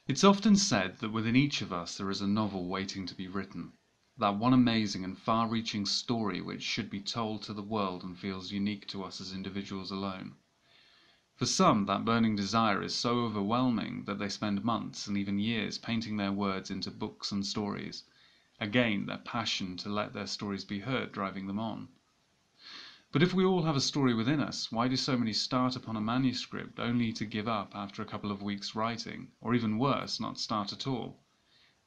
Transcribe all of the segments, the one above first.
It's often said that within each of us there is a novel waiting to be written, that one amazing and far-reaching story which should be told to the world and feels unique to us as individuals alone. For some, that burning desire is so overwhelming that they spend months and even years painting their words into books and stories, again their passion to let their stories be heard driving them on. But if we all have a story within us, why do so many start upon a manuscript only to give up after a couple of weeks writing, or even worse, not start at all?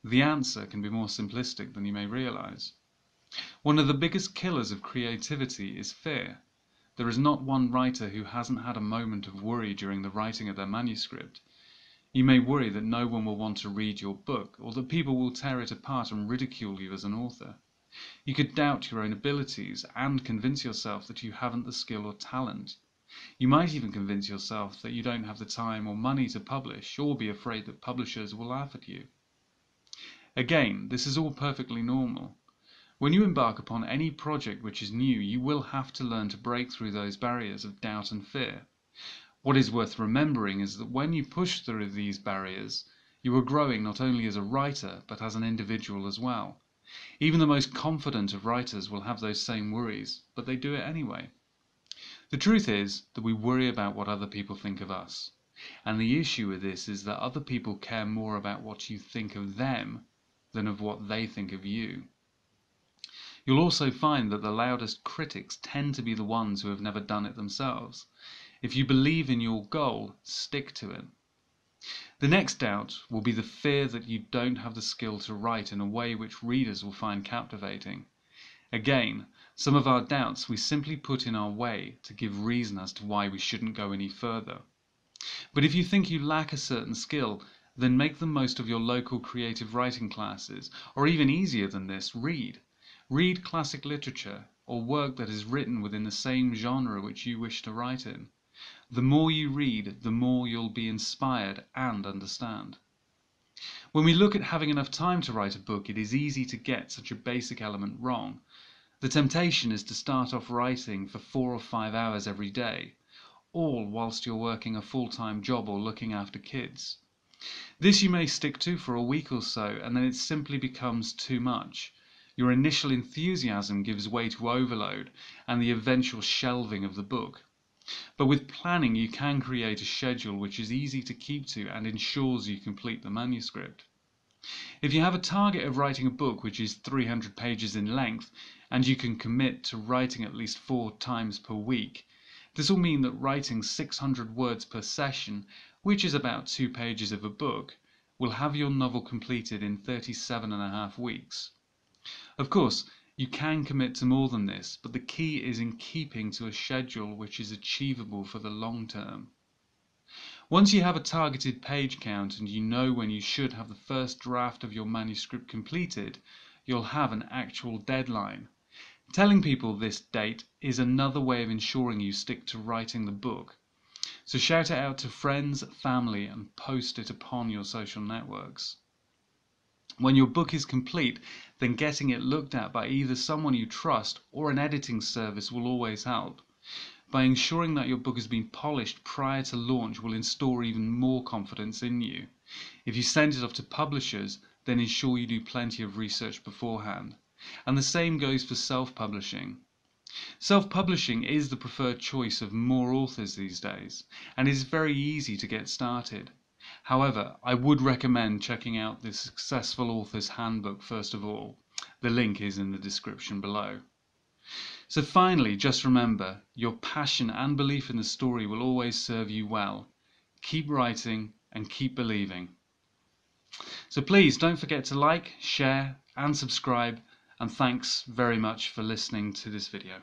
The answer can be more simplistic than you may realize. One of the biggest killers of creativity is fear. There is not one writer who hasn't had a moment of worry during the writing of their manuscript. You may worry that no one will want to read your book, or that people will tear it apart and ridicule you as an author. You could doubt your own abilities and convince yourself that you haven't the skill or talent. You might even convince yourself that you don't have the time or money to publish, or be afraid that publishers will laugh at you. Again, this is all perfectly normal. When you embark upon any project which is new, you will have to learn to break through those barriers of doubt and fear. What is worth remembering is that when you push through these barriers, you are growing not only as a writer, but as an individual as well. Even the most confident of writers will have those same worries, but they do it anyway. The truth is that we worry about what other people think of us. And the issue with this is that other people care more about what you think of them than of what they think of you. You'll also find that the loudest critics tend to be the ones who have never done it themselves. If you believe in your goal, stick to it. The next doubt will be the fear that you don't have the skill to write in a way which readers will find captivating. Again, some of our doubts we simply put in our way to give reason as to why we shouldn't go any further. But if you think you lack a certain skill, then make the most of your local creative writing classes, or even easier than this, read. Read classic literature, or work that is written within the same genre which you wish to write in. The more you read, the more you'll be inspired and understand. When we look at having enough time to write a book, it is easy to get such a basic element wrong. The temptation is to start off writing for 4 or 5 hours every day, all whilst you're working a full-time job or looking after kids. This you may stick to for a week or so, and then it simply becomes too much. Your initial enthusiasm gives way to overload and the eventual shelving of the book. But with planning, you can create a schedule which is easy to keep to and ensures you complete the manuscript. If you have a target of writing a book which is 300 pages in length, and you can commit to writing at least 4 times per week, this will mean that writing 600 words per session, which is about 2 pages of a book, will have your novel completed in 37.5 weeks. Of course, you can commit to more than this, but the key is in keeping to a schedule which is achievable for the long term. Once you have a targeted page count and you know when you should have the first draft of your manuscript completed, you'll have an actual deadline. Telling people this date is another way of ensuring you stick to writing the book. So shout it out to friends, family, and post it upon your social networks. When your book is complete, then getting it looked at by either someone you trust or an editing service will always help. By ensuring that your book has been polished prior to launch will instill even more confidence in you. If you send it off to publishers, then ensure you do plenty of research beforehand. And the same goes for self-publishing. Self-publishing is the preferred choice of more authors these days, and it is very easy to get started. However, I would recommend checking out the Successful Author's Handbook first of all. The link is in the description below. So finally, just remember, your passion and belief in the story will always serve you well. Keep writing and keep believing. So please don't forget to like, share and subscribe, and thanks very much for listening to this video.